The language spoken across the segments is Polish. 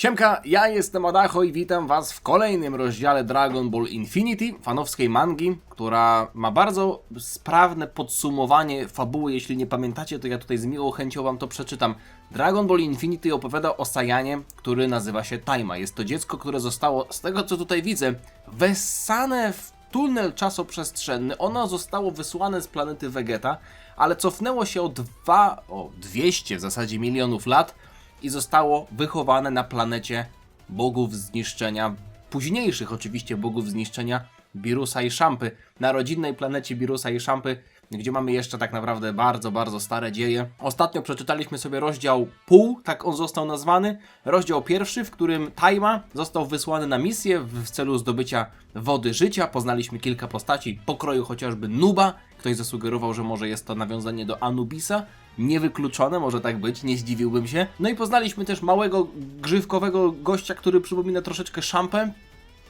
Siemka, ja jestem Adacho i witam was w kolejnym rozdziale Dragon Ball Infinity, fanowskiej mangi, która ma bardzo sprawne podsumowanie fabuły. Jeśli nie pamiętacie, to ja tutaj z miłą chęcią wam to przeczytam. Dragon Ball Infinity opowiada o Saiyanie, który nazywa się Taima. Jest to dziecko, które zostało, z tego co tutaj widzę, wessane w tunel czasoprzestrzenny. Ono zostało wysłane z planety Vegeta, ale cofnęło się o 200 w zasadzie milionów lat i zostało wychowane na planecie bogów zniszczenia, późniejszych oczywiście bogów zniszczenia, Birusa i Szampy, na rodzinnej planecie Birusa i Szampy, gdzie mamy jeszcze tak naprawdę bardzo stare dzieje. Ostatnio przeczytaliśmy sobie rozdział pół, tak on został nazwany, rozdział pierwszy, w którym Taima został wysłany na misję w celu zdobycia wody życia. Poznaliśmy kilka postaci pokroju chociażby Nuba, ktoś zasugerował, że może jest to nawiązanie do Anubisa. Niewykluczone, może tak być, nie zdziwiłbym się. No i poznaliśmy też małego, grzywkowego gościa, który przypomina troszeczkę Szampę.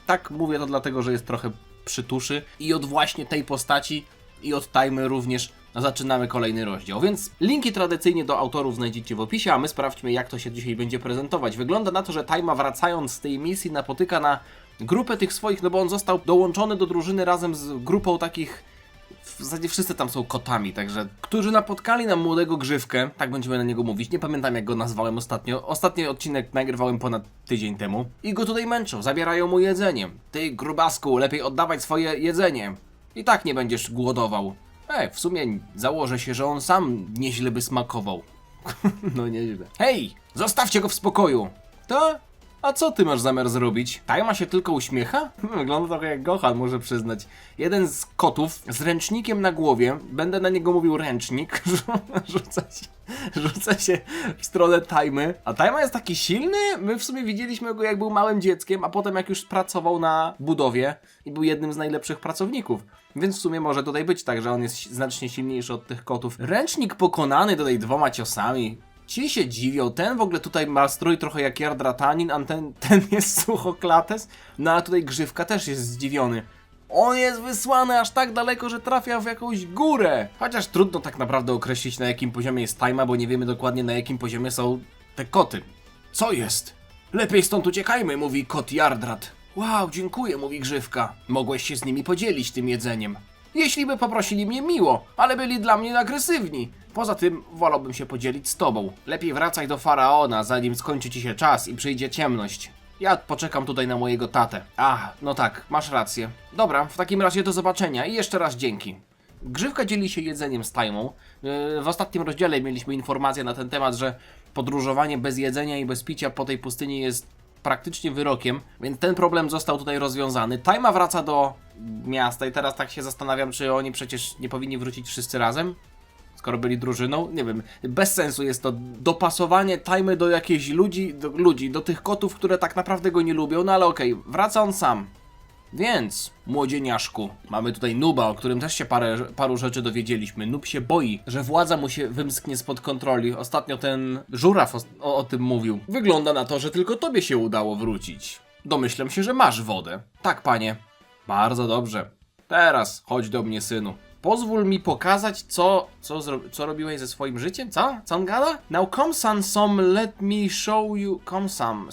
Tak mówię to dlatego, że jest trochę przytuszy. I od właśnie tej postaci i od Taimy również zaczynamy kolejny rozdział. Więc linki tradycyjnie do autorów znajdziecie w opisie, a my sprawdźmy, jak to się dzisiaj będzie prezentować. Wygląda na to, że Taima, wracając z tej misji, napotyka na grupę tych swoich, no bo on został dołączony do drużyny razem z grupą takich, w zasadzie wszyscy tam są kotami, także, którzy napotkali na młodego Grzywkę, tak będziemy na niego mówić, nie pamiętam jak go nazwałem ostatnio. Ostatni odcinek nagrywałem ponad tydzień temu. I go tutaj męczą, zabierają mu jedzenie. Ty, grubasku, lepiej oddawać swoje jedzenie. I tak nie będziesz głodował. W sumie założę się, że on sam nieźle by smakował. No nieźle. Hej, zostawcie go w spokoju. To? A co ty masz zamiar zrobić? Taima się tylko uśmiecha? Wygląda trochę jak Gohan, muszę przyznać. Jeden z kotów z ręcznikiem na głowie, będę na niego mówił ręcznik, rzuca się w stronę Taimy. A Taima jest taki silny? My w sumie widzieliśmy go jak był małym dzieckiem, a potem jak już pracował na budowie i był jednym z najlepszych pracowników. Więc w sumie może tutaj być tak, że on jest znacznie silniejszy od tych kotów. Ręcznik pokonany tutaj 2 ciosami. Ci się dziwią, ten w ogóle tutaj ma strój trochę jak Jardratanin, a ten jest Suchoklates, no a tutaj Grzywka też jest zdziwiony. On jest wysłany aż tak daleko, że trafia w jakąś górę. Chociaż trudno tak naprawdę określić, na jakim poziomie jest Taima, bo nie wiemy dokładnie, na jakim poziomie są te koty. Co jest? Lepiej stąd uciekajmy, mówi kot Jardrat. Wow, dziękuję, mówi Grzywka. Mogłeś się z nimi podzielić tym jedzeniem. Jeśli by poprosili mnie miło, ale byli dla mnie agresywni. Poza tym wolałbym się podzielić z tobą. Lepiej wracaj do Faraona, zanim skończy ci się czas i przyjdzie ciemność. Ja poczekam tutaj na mojego tatę. No tak, masz rację. Dobra, w takim razie do zobaczenia i jeszcze raz dzięki. Grzywka dzieli się jedzeniem z Taimą. W ostatnim rozdziale mieliśmy informację na ten temat, że podróżowanie bez jedzenia i bez picia po tej pustyni jest praktycznie wyrokiem, więc ten problem został tutaj rozwiązany. Taima wraca do miasta i teraz tak się zastanawiam, czy oni przecież nie powinni wrócić wszyscy razem, skoro byli drużyną. Nie wiem, bez sensu jest to dopasowanie Taimy do jakichś ludzi, do tych kotów, które tak naprawdę go nie lubią, no ale okej, wraca on sam. Więc, młodzieniaszku, mamy tutaj Nuba, o którym też się paru rzeczy dowiedzieliśmy. Nub się boi, że władza mu się wymsknie spod kontroli. Ostatnio ten żuraw o tym mówił. Wygląda na to, że tylko tobie się udało wrócić. Domyślam się, że masz wodę. Tak, panie. Bardzo dobrze. Teraz chodź do mnie, synu. Pozwól mi pokazać, co robiłeś ze swoim życiem? Co? Co on gada? Now come some, let me show you... Come some...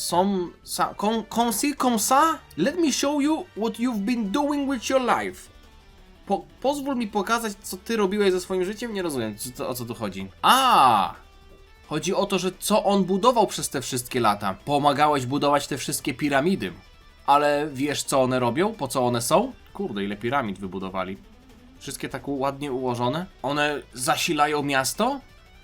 Let me show you what you've been doing with your life. Pozwól mi pokazać, co ty robiłeś ze swoim życiem? Nie rozumiem, o co tu chodzi. Chodzi o to, że co on budował przez te wszystkie lata. Pomagałeś budować te wszystkie piramidy. Ale wiesz, co one robią? Po co one są? Kurde, ile piramid wybudowali. Wszystkie tak ładnie ułożone. One zasilają miasto?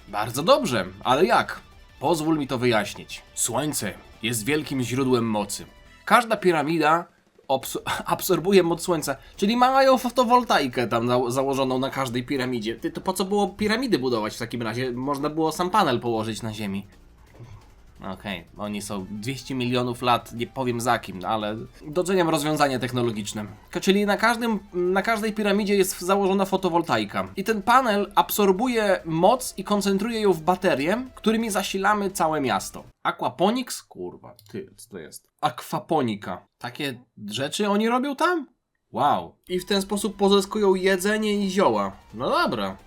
Bardzo dobrze, ale jak? Pozwól mi to wyjaśnić. Słońce jest wielkim źródłem mocy. Każda piramida absorbuje moc słońca, czyli mają fotowoltaikę tam założoną na każdej piramidzie. To po co było piramidy budować w takim razie? Można było sam panel położyć na ziemi. Okej, oni są 200 milionów lat, nie powiem za kim, ale doceniam rozwiązanie technologiczne. Czyli na każdej piramidzie jest założona fotowoltaika. I ten panel absorbuje moc i koncentruje ją w baterię, którymi zasilamy całe miasto. Aquaponics? Kurwa, co to jest? Aquaponika. Takie rzeczy oni robią tam? Wow. I w ten sposób pozyskują jedzenie i zioła. No dobra.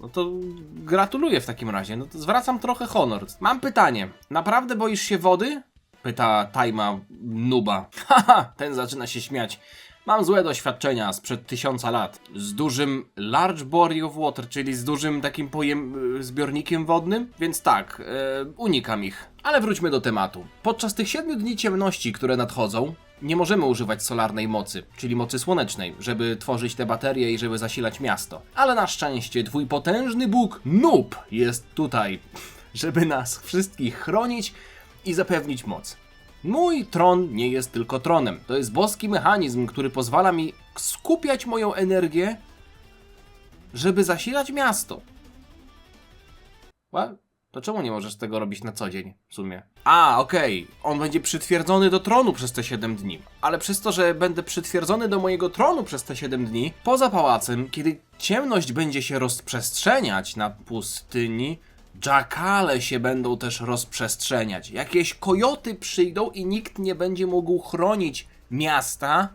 No to gratuluję w takim razie, no to zwracam trochę honor. Mam pytanie, naprawdę boisz się wody? Pyta Taima Nuba. Haha, ten zaczyna się śmiać. Mam złe doświadczenia sprzed 1000 lat. Z dużym large body of water, czyli z dużym takim zbiornikiem wodnym. Więc tak, unikam ich. Ale wróćmy do tematu. Podczas tych 7 dni ciemności, które nadchodzą, nie możemy używać solarnej mocy, czyli mocy słonecznej, żeby tworzyć te baterie i żeby zasilać miasto. Ale na szczęście twój potężny Bóg Noob jest tutaj, żeby nas wszystkich chronić i zapewnić moc. Mój tron nie jest tylko tronem. To jest boski mechanizm, który pozwala mi skupiać moją energię, żeby zasilać miasto. What? To czemu nie możesz tego robić na co dzień w sumie? Okej. On będzie przytwierdzony do tronu przez te 7 dni. Ale przez to, że będę przytwierdzony do mojego tronu przez te 7 dni, poza pałacem, kiedy ciemność będzie się rozprzestrzeniać na pustyni, jackale się będą też rozprzestrzeniać. Jakieś kojoty przyjdą i nikt nie będzie mógł chronić miasta,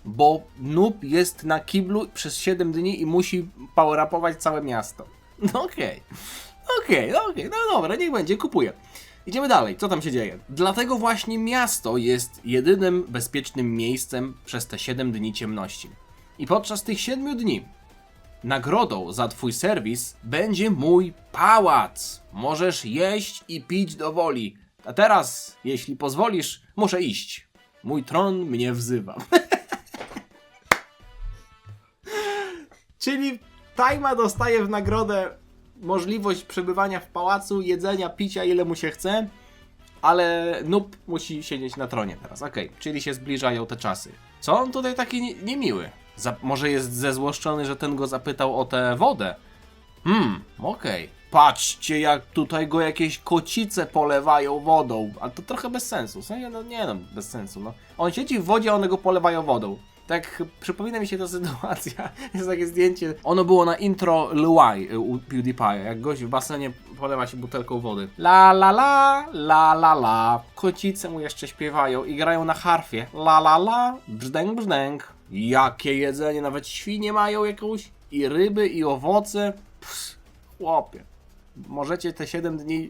bo Noob jest na kiblu przez 7 dni i musi power-upować całe miasto. No okej, no dobra, niech będzie, kupuję. Idziemy dalej, co tam się dzieje? Dlatego właśnie miasto jest jedynym bezpiecznym miejscem przez te 7 dni ciemności. I podczas tych 7 dni nagrodą za twój serwis będzie mój pałac. Możesz jeść i pić do woli. A teraz, jeśli pozwolisz, muszę iść. Mój tron mnie wzywa. Czyli Taima dostaje w nagrodę możliwość przebywania w pałacu, jedzenia, picia ile mu się chce, ale Noob musi siedzieć na tronie teraz. Okej, czyli się zbliżają te czasy. Co on tutaj taki niemiły? Może jest zezłoszczony, że ten go zapytał o tę wodę? Okej. Patrzcie, jak tutaj go jakieś kocice polewają wodą. Ale to trochę bez sensu. Bez sensu. No. On siedzi w wodzie, a one go polewają wodą. Tak, przypomina mi się ta sytuacja. Jest takie zdjęcie. Ono było na intro Luai u PewDiePie. Jak gość w basenie polewa się butelką wody. La la la, la la la. Kocice mu jeszcze śpiewają i grają na harfie. La la la, brzdęk brzdęk. Jakie jedzenie, nawet świnie mają jakąś. I ryby, i owoce. Chłopie. Możecie te 7 dni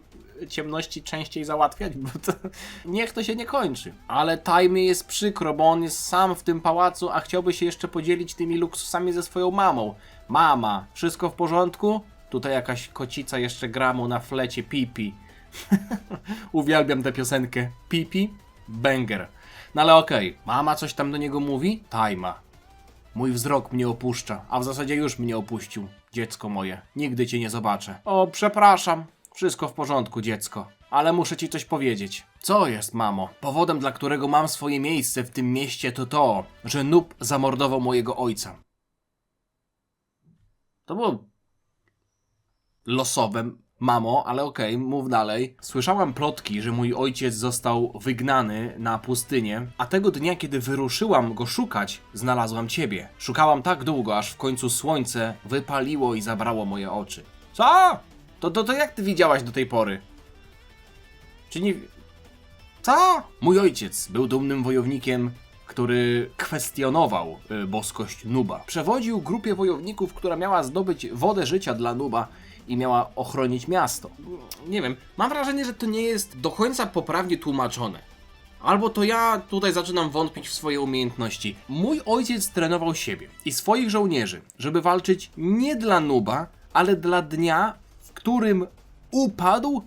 ciemności częściej załatwiać, bo to niech to się nie kończy. Ale Taimie jest przykro, bo on jest sam w tym pałacu, a chciałby się jeszcze podzielić tymi luksusami ze swoją mamą. Mama, wszystko w porządku? Tutaj jakaś kocica jeszcze gra mu na flecie Pipi. Uwielbiam tę piosenkę. Pipi, banger. No ale okej, mama coś tam do niego mówi? Taima. Mój wzrok mnie opuszcza, a w zasadzie już mnie opuścił. Dziecko moje, nigdy cię nie zobaczę. O, przepraszam. Wszystko w porządku, dziecko. Ale muszę ci coś powiedzieć. Co jest, mamo? Powodem, dla którego mam swoje miejsce w tym mieście, to, że Noob zamordował mojego ojca. To było losowe, mamo, ale okej, mów dalej. Słyszałam plotki, że mój ojciec został wygnany na pustynię, a tego dnia, kiedy wyruszyłam go szukać, znalazłam ciebie. Szukałam tak długo, aż w końcu słońce wypaliło i zabrało moje oczy. Co? To jak ty widziałaś do tej pory? Czy nie... Co? Mój ojciec był dumnym wojownikiem, który kwestionował boskość Nuba. Przewodził grupie wojowników, która miała zdobyć wodę życia dla Nuba i miała ochronić miasto. Nie wiem, mam wrażenie, że to nie jest do końca poprawnie tłumaczone. Albo to ja tutaj zaczynam wątpić w swoje umiejętności. Mój ojciec trenował siebie i swoich żołnierzy, żeby walczyć nie dla Nuba, ale dla dnia, w którym upadł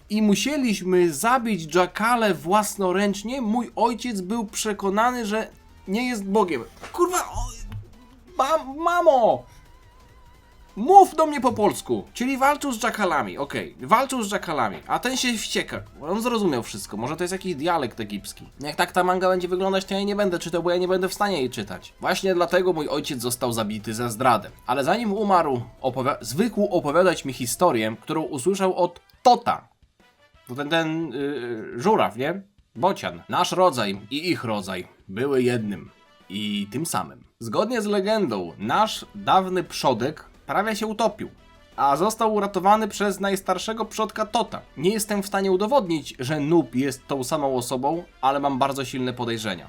i musieliśmy zabić jackale własnoręcznie. Mój ojciec był przekonany, że nie jest Bogiem. Kurwa, mamo! Mów do mnie po polsku. Czyli walczył z jackalami, okej. Walczył z jackalami, a ten się wścieka. On zrozumiał wszystko. Może to jest jakiś dialekt egipski. Jak tak ta manga będzie wyglądać, to ja nie będę czytał, bo ja nie będę w stanie jej czytać. Właśnie dlatego mój ojciec został zabity za zdradę. Ale zanim umarł, zwykł opowiadać mi historię, którą usłyszał od Tota. To ten żuraw, nie? Bocian. Nasz rodzaj i ich rodzaj były jednym i tym samym. Zgodnie z legendą, nasz dawny przodek prawie się utopił, a został uratowany przez najstarszego przodka Tota. Nie jestem w stanie udowodnić, że Noob jest tą samą osobą, ale mam bardzo silne podejrzenia.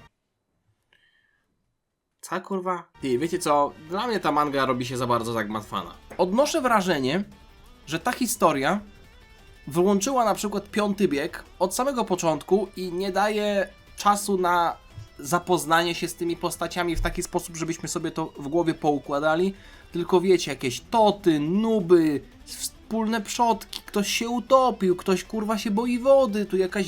Co kurwa? Ty, wiecie co? Dla mnie ta manga robi się za bardzo zagmatwana. Odnoszę wrażenie, że ta historia wyłączyła na przykład 5. bieg od samego początku i nie daje czasu na zapoznanie się z tymi postaciami w taki sposób, żebyśmy sobie to w głowie poukładali, tylko wiecie, jakieś toty, nuby, wspólne przodki, ktoś się utopił, ktoś kurwa się boi wody, tu jakaś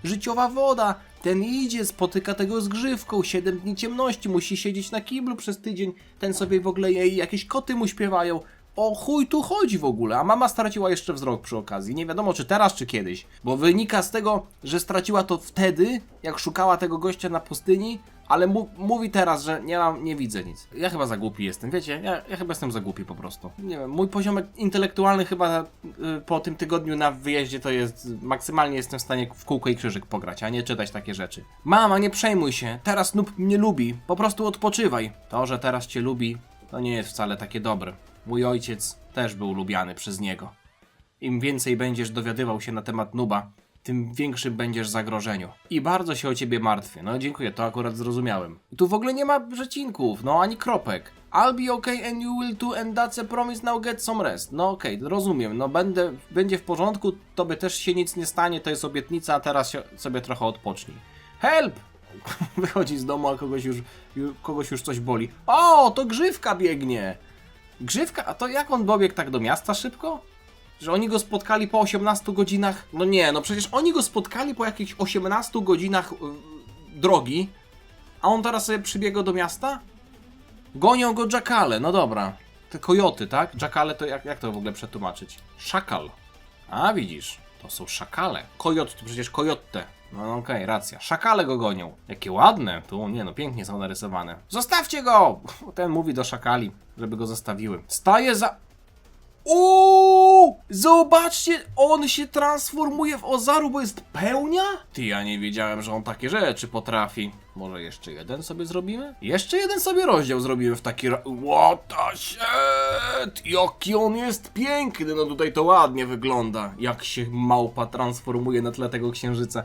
życiowa woda, ten idzie, spotyka tego z grzywką, 7 dni ciemności, musi siedzieć na kiblu przez tydzień, ten sobie w ogóle jej, jakieś koty mu śpiewają. O chuj tu chodzi w ogóle, a mama straciła jeszcze wzrok przy okazji. Nie wiadomo czy teraz, czy kiedyś. Bo wynika z tego, że straciła to wtedy, jak szukała tego gościa na pustyni, ale mówi teraz, że nie widzę nic. Ja chyba za głupi jestem, wiecie? Ja chyba jestem za głupi po prostu. Nie wiem, mój poziom intelektualny chyba po tym tygodniu na wyjeździe to jest... Maksymalnie jestem w stanie w kółko i krzyżyk pograć, a nie czytać takie rzeczy. Mama, nie przejmuj się, teraz Noob mnie lubi, po prostu odpoczywaj. To, że teraz cię lubi, to nie jest wcale takie dobre. Mój ojciec też był lubiany przez niego. Im więcej będziesz dowiadywał się na temat Nuba, tym większym będziesz zagrożeniu. I bardzo się o ciebie martwię. No dziękuję, to akurat zrozumiałem. Tu w ogóle nie ma przecinków, no ani kropek. I'll be okay and you will too and that's a promise, now get some rest. No okej, rozumiem, no będzie w porządku, tobie też się nic nie stanie, to jest obietnica, a teraz sobie trochę odpocznij. Help! Wychodzi z domu, a kogoś już coś boli. O, to Grzywka biegnie! Grzywka? A to jak on dobiegł tak do miasta szybko? Że oni go spotkali po 18 godzinach? No nie, no przecież oni go spotkali po jakichś 18 godzinach drogi, a on teraz sobie przybiegł do miasta? Gonią go jackale, no dobra. Te kojoty, tak? Jackale to jak to w ogóle przetłumaczyć? Szakal. A widzisz, to są szakale. Kojot to przecież kojotte. No okej, racja. Szakale go gonią. Jakie ładne. Tu, nie no, pięknie są narysowane. Zostawcie go! Ten mówi do szakali, żeby go zostawiły. Staje za... Zobaczcie, on się transformuje w Ozaru, bo jest pełnia? Ty, ja nie wiedziałem, że on takie rzeczy potrafi. Może jeszcze jeden sobie zrobimy? Jeszcze jeden sobie rozdział zrobimy w taki... What the shit! Jaki on jest piękny! No tutaj to ładnie wygląda. Jak się małpa transformuje na tle tego księżyca.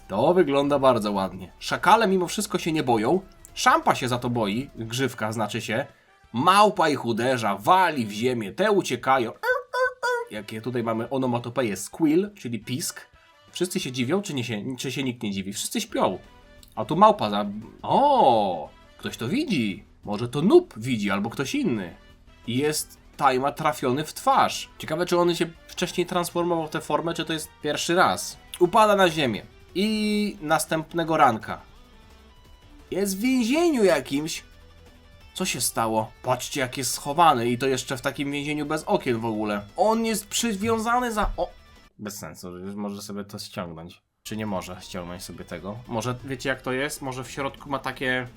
To wygląda bardzo ładnie. Szakale mimo wszystko się nie boją. Szampa się za to boi. Grzywka znaczy się. Małpa ich uderza, wali w ziemię, te uciekają. Jakie tutaj mamy onomatopeję squeal, czyli pisk. Wszyscy się dziwią, czy się nikt nie dziwi? Wszyscy śpią. A tu małpa za... O, ktoś to widzi. Może to Noob widzi, albo ktoś inny. I jest Tajma trafiony w twarz. Ciekawe, czy on się wcześniej transformował w tę formę, czy to jest pierwszy raz. Upada na ziemię. I następnego ranka jest w więzieniu jakimś. Co się stało? Patrzcie, jak jest schowany i to jeszcze w takim więzieniu bez okien w ogóle. On jest przywiązany za... O! Bez sensu, może sobie to ściągnąć. Czy nie może ściągnąć sobie tego? Może, wiecie jak to jest? Może w środku ma takie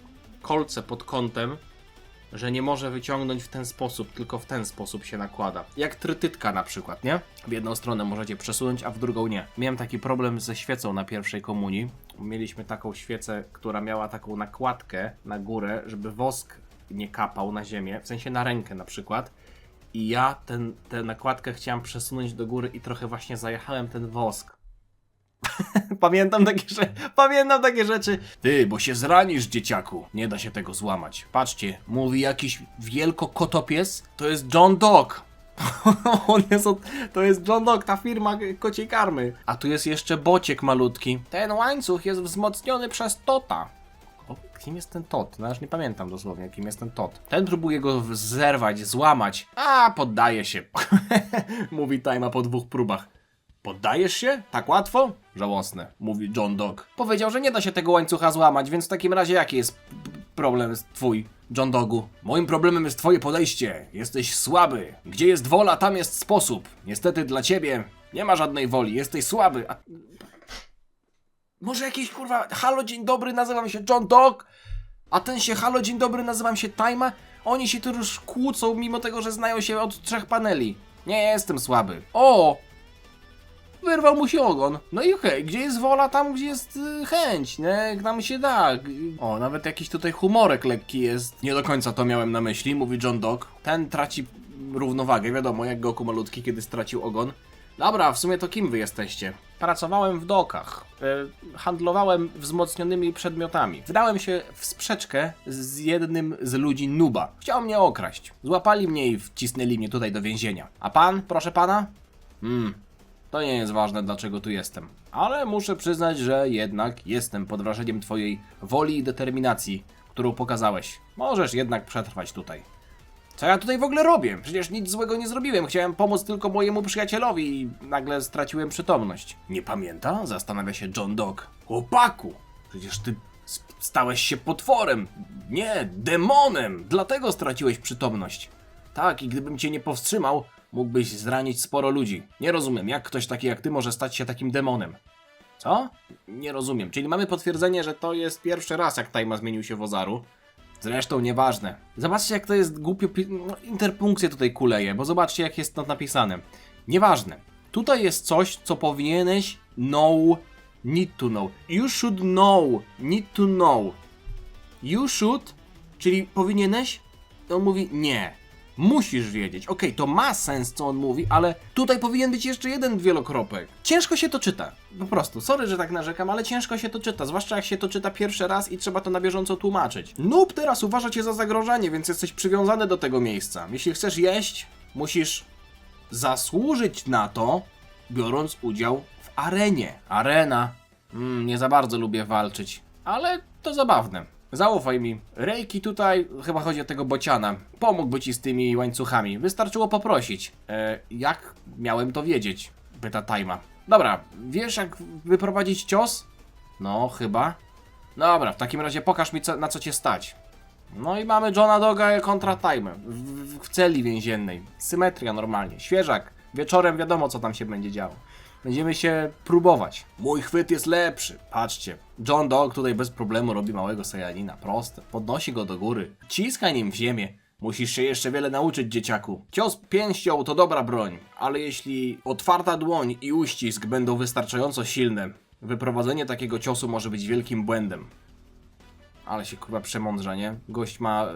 kolce pod kątem, że nie może wyciągnąć w ten sposób, tylko w ten sposób się nakłada. Jak trytytka na przykład, nie? W jedną stronę możecie przesunąć, a w drugą nie. Miałem taki problem ze świecą na pierwszej komunii. Mieliśmy taką świecę, która miała taką nakładkę na górę, żeby wosk nie kapał na ziemię, w sensie na rękę na przykład. I ja tę nakładkę chciałem przesunąć do góry i trochę właśnie zajechałem ten wosk. Pamiętam takie rzeczy. Ty, bo się zranisz, dzieciaku. Nie da się tego złamać. Patrzcie, mówi jakiś wielkokotopies. To jest John Dog. To jest John Dog, ta firma kociej karmy. A tu jest jeszcze bociek malutki. Ten łańcuch jest wzmocniony przez Tota. Kim jest ten Tot? No już nie pamiętam dosłownie, kim jest ten Tot. Ten próbuje go zerwać, złamać. A, poddaje się. Mówi Tajma po 2 próbach. Poddajesz się? Tak łatwo? Żałosne, mówi John Dog. Powiedział, że nie da się tego łańcucha złamać, więc w takim razie jaki jest problem twój, John Dogu? Moim problemem jest twoje podejście. Jesteś słaby. Gdzie jest wola, tam jest sposób. Niestety dla ciebie nie ma żadnej woli. Jesteś słaby. Może jakiś kurwa, halo dzień dobry, nazywam się John Dog, a ten się halo dzień dobry, nazywam się Tajma. Oni się tu już kłócą, mimo tego, że znają się od 3 paneli. Nie jestem słaby. O! Wyrwał mu się ogon. No i okej, gdzie jest wola, tam gdzie jest chęć, nie? Tam się da. O, nawet jakiś tutaj humorek lekki jest. Nie do końca to miałem na myśli, mówi John Dog. Ten traci równowagę, wiadomo, jak Goku malutki, kiedy stracił ogon. Dobra, w sumie to kim wy jesteście? Pracowałem w dokach. Handlowałem wzmocnionymi przedmiotami. Wdałem się w sprzeczkę z jednym z ludzi Nuba. Chciał mnie okraść. Złapali mnie i wcisnęli mnie tutaj do więzienia. A pan, proszę pana? To nie jest ważne, dlaczego tu jestem. Ale muszę przyznać, że jednak jestem pod wrażeniem twojej woli i determinacji, którą pokazałeś. Możesz jednak przetrwać tutaj. Co ja tutaj w ogóle robię? Przecież nic złego nie zrobiłem. Chciałem pomóc tylko mojemu przyjacielowi i nagle straciłem przytomność. Nie pamięta? Zastanawia się John Dog. Chłopaku! Przecież ty stałeś się potworem. Nie, demonem. Dlatego straciłeś przytomność. Tak, i gdybym cię nie powstrzymał, mógłbyś zranić sporo ludzi. Nie rozumiem, jak ktoś taki jak ty może stać się takim demonem. Co? Nie rozumiem. Czyli mamy potwierdzenie, że to jest pierwszy raz, jak Tajma zmienił się w Ozaru. Zresztą nieważne. Zobaczcie, jak to jest głupio... interpunkcje tutaj kuleje, bo zobaczcie, jak jest to napisane. Nieważne. Tutaj jest coś, co powinieneś know, need to know. You should know, need to know. You should, czyli powinieneś, on mówi nie. Musisz wiedzieć. Okej, to ma sens, co on mówi, ale tutaj powinien być jeszcze jeden wielokropek. Ciężko się to czyta. Po prostu. Sorry, że tak narzekam, ale ciężko się to czyta. Zwłaszcza jak się to czyta pierwszy raz i trzeba to na bieżąco tłumaczyć. Noob teraz uważa cię za zagrożenie, więc jesteś przywiązany do tego miejsca. Jeśli chcesz jeść, musisz zasłużyć na to, biorąc udział w arenie. Arena. Nie za bardzo lubię walczyć, ale to zabawne. Zaufaj mi. Reiki tutaj, chyba chodzi o tego bociana, pomógłby ci z tymi łańcuchami. Wystarczyło poprosić. Jak miałem to wiedzieć? Pyta Tajma. Dobra, wiesz jak wyprowadzić cios? No, chyba. Dobra, w takim razie pokaż mi na co cię stać. No i mamy Johna Doga kontra Tajmę. W celi więziennej. Symetria normalnie. Świeżak. Wieczorem wiadomo co tam się będzie działo. Będziemy się próbować. Mój chwyt jest lepszy. Patrzcie. John Dog tutaj bez problemu robi małego Saiyanina. Proste. Podnosi go do góry. Ciska nim w ziemię. Musisz się jeszcze wiele nauczyć, dzieciaku. Cios pięścią to dobra broń, ale jeśli otwarta dłoń i uścisk będą wystarczająco silne, wyprowadzenie takiego ciosu może być wielkim błędem. Ale się kurwa przemądrza, nie? Gość ma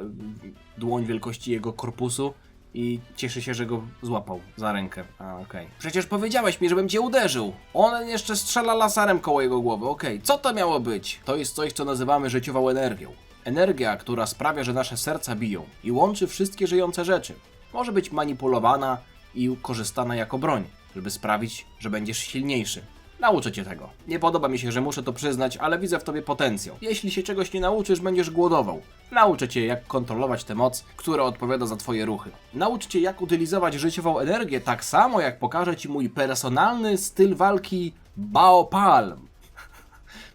dłoń wielkości jego korpusu i cieszy się, że go złapał za rękę. Okej. Przecież powiedziałeś mi, żebym cię uderzył. On jeszcze strzela laserem koło jego głowy. Okej. Co to miało być? To jest coś, co nazywamy życiową energią. Energia, która sprawia, że nasze serca biją i łączy wszystkie żyjące rzeczy. Może być manipulowana i korzystana jako broń, żeby sprawić, że będziesz silniejszy. Nauczę cię tego. Nie podoba mi się, że muszę to przyznać, ale widzę w tobie potencjał. Jeśli się czegoś nie nauczysz, będziesz głodował. Nauczę cię, jak kontrolować tę moc, która odpowiada za twoje ruchy. Nauczę cię, jak utylizować życiową energię, tak samo jak pokażę ci mój personalny styl walki Bao Palm.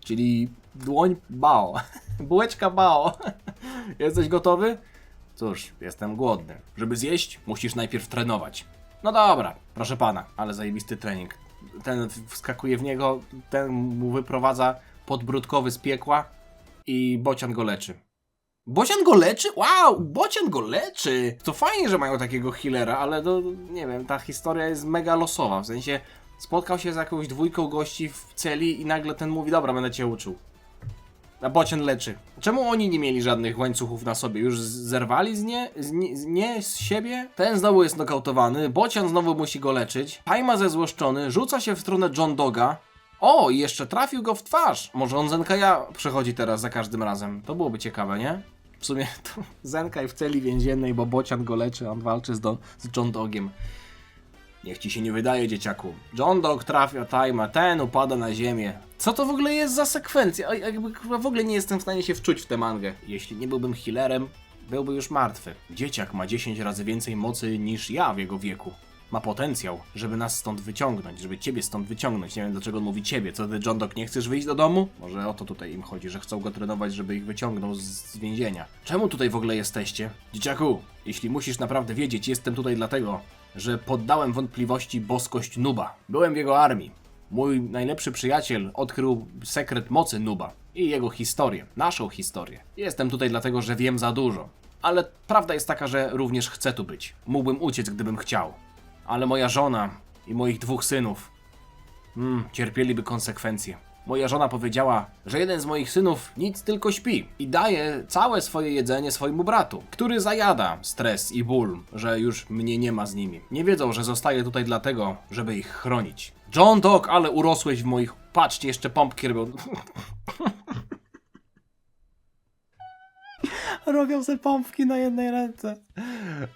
Czyli dłoń Bao. Bułeczka Bao. Jesteś gotowy? Cóż, jestem głodny. Żeby zjeść, musisz najpierw trenować. No dobra, proszę pana, ale zajebisty trening. Ten wskakuje w niego, ten mu wyprowadza podbródkowy z piekła i bocian go leczy. Bocian go leczy? Wow, bocian go leczy! To fajnie, że mają takiego healera, ale to, nie wiem, ta historia jest mega losowa. W sensie, spotkał się z jakąś dwójką gości w celi i nagle ten mówi, dobra, będę cię uczył. A bocian leczy. Czemu oni nie mieli żadnych łańcuchów na sobie? Już zerwali z siebie? Ten znowu jest nokautowany, bocian znowu musi go leczyć. Tajma zezłoszczony, rzuca się w stronę John Doga. O, i jeszcze trafił go w twarz. Może on Zenkaja przechodzi teraz za każdym razem. To byłoby ciekawe, nie? W sumie to Zenkaj w celi więziennej, bo bocian go leczy, on walczy z John Dogiem. Niech ci się nie wydaje, dzieciaku. John Dog trafia Tajma, ten upada na ziemię. Co to w ogóle jest za sekwencja? Jakby w ogóle nie jestem w stanie się wczuć w tę mangę. Jeśli nie byłbym healerem, byłby już martwy. Dzieciak ma 10 razy więcej mocy niż ja w jego wieku. Ma potencjał, żeby nas stąd wyciągnąć, żeby ciebie stąd wyciągnąć. Nie wiem dlaczego on mówi ciebie. Co ty, John Dog, nie chcesz wyjść do domu? Może o to tutaj im chodzi, że chcą go trenować, żeby ich wyciągnął z więzienia. Czemu tutaj w ogóle jesteście? Dzieciaku, jeśli musisz naprawdę wiedzieć, jestem tutaj dlatego, że poddałem wątpliwości boskość Nuba. Byłem w jego armii. Mój najlepszy przyjaciel odkrył sekret mocy Nuba i jego historię, naszą historię. Jestem tutaj dlatego, że wiem za dużo. Ale prawda jest taka, że również chcę tu być. Mógłbym uciec, gdybym chciał. Ale moja żona i moich 2 synów cierpieliby konsekwencje. Moja żona powiedziała, że jeden z moich synów nic tylko śpi i daje całe swoje jedzenie swojemu bratu, który zajada stres i ból, że już mnie nie ma z nimi. Nie wiedzą, że zostaję tutaj dlatego, żeby ich chronić. John Dog, ale urosłeś w moich... Patrzcie, jeszcze pompki robią. Robią sobie pompki na jednej ręce.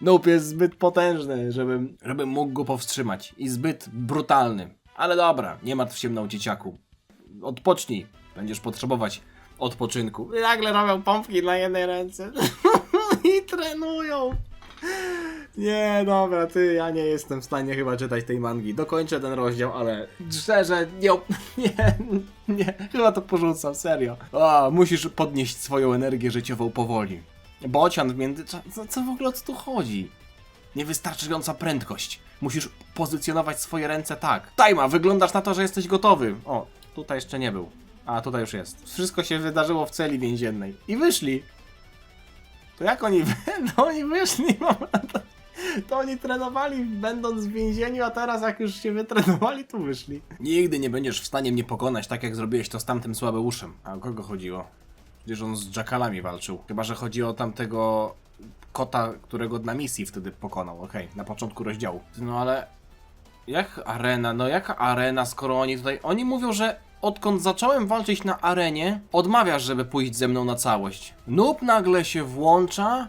Noob jest zbyt potężny, żebym mógł go powstrzymać. I zbyt brutalny. Ale dobra, nie martw się mną, dzieciaku. Odpocznij, będziesz potrzebować odpoczynku. I nagle robią pompki na jednej ręce i trenują. Nie, dobra, ja nie jestem w stanie chyba czytać tej mangi. Dokończę ten rozdział, ale szczerze, nie, chyba to porzucam, serio. Musisz podnieść swoją energię życiową powoli. Bocian w międzyczasie, co w ogóle o co tu chodzi? Niewystarczająca prędkość. Musisz pozycjonować swoje ręce tak. Tajma, wyglądasz na to, że jesteś gotowy. O, tutaj jeszcze nie był. A, tutaj już jest. Wszystko się wydarzyło w celi więziennej. I wyszli. To jak oni będą? Oni wyszli, to oni trenowali będąc w więzieniu, a teraz jak już się wytrenowali, to wyszli. Nigdy nie będziesz w stanie mnie pokonać, tak jak zrobiłeś to z tamtym Słabeuszem. A o kogo chodziło? Przecież on z Jackalami walczył. Chyba że chodzi o tamtego kota, którego na misji wtedy pokonał. Okej, na początku rozdziału. No ale... Jak arena? No jaka arena, skoro oni tutaj... Oni mówią, że odkąd zacząłem walczyć na arenie, odmawiasz, żeby pójść ze mną na całość. Noob nagle się włącza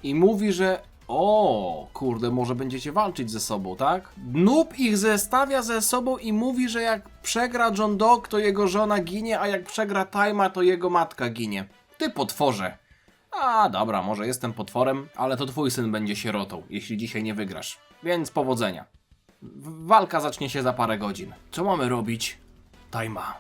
i mówi, że o, kurde, może będziecie walczyć ze sobą, tak? Noob ich zestawia ze sobą i mówi, że jak przegra John Dog, to jego żona ginie, a jak przegra Tajma, to jego matka ginie. Ty potworze. A, dobra, może jestem potworem, ale to twój syn będzie sierotą, jeśli dzisiaj nie wygrasz. Więc powodzenia. Walka zacznie się za parę godzin. Co mamy robić? Tajma.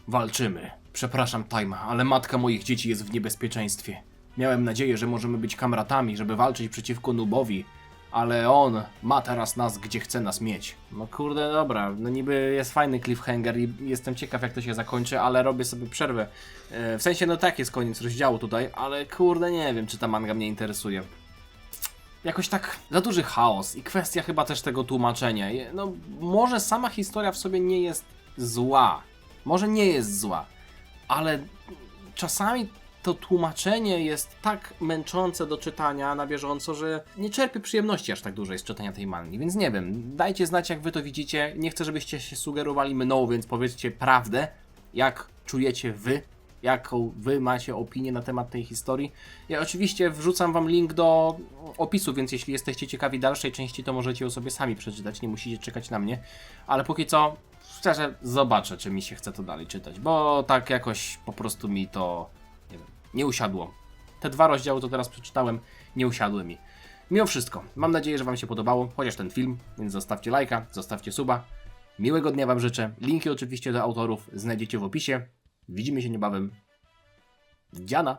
Walczymy. Przepraszam, Tajma, ale matka moich dzieci jest w niebezpieczeństwie. Miałem nadzieję, że możemy być kamratami, żeby walczyć przeciwko Noobowi, ale on ma teraz nas, gdzie chce nas mieć. No kurde, dobra, no niby jest fajny cliffhanger i jestem ciekaw, jak to się zakończy, ale robię sobie przerwę. W sensie, no tak, jest koniec rozdziału tutaj, ale kurde, nie wiem, czy ta manga mnie interesuje. Jakoś tak za duży chaos i kwestia chyba też tego tłumaczenia. No może sama historia w sobie nie jest zła, może nie jest zła, ale czasami to tłumaczenie jest tak męczące do czytania na bieżąco, że nie czerpię przyjemności aż tak dużej z czytania tej mangi, więc nie wiem, dajcie znać, jak wy to widzicie. Nie chcę, żebyście się sugerowali mną, więc powiedzcie prawdę, jak czujecie wy, jaką wy macie opinię na temat tej historii. Ja oczywiście wrzucam wam link do opisu, więc jeśli jesteście ciekawi dalszej części, to możecie ją sobie sami przeczytać, nie musicie czekać na mnie, ale póki co, szczerze, zobaczę, czy mi się chce to dalej czytać, bo tak jakoś po prostu mi to, nie wiem, nie usiadło. Te 2 rozdziały, co teraz przeczytałem, nie usiadły mi. Mimo wszystko, mam nadzieję, że wam się podobało, chociaż ten film, więc zostawcie lajka, zostawcie suba. Miłego dnia wam życzę. Linki oczywiście do autorów znajdziecie w opisie. Widzimy się niebawem. Dziana!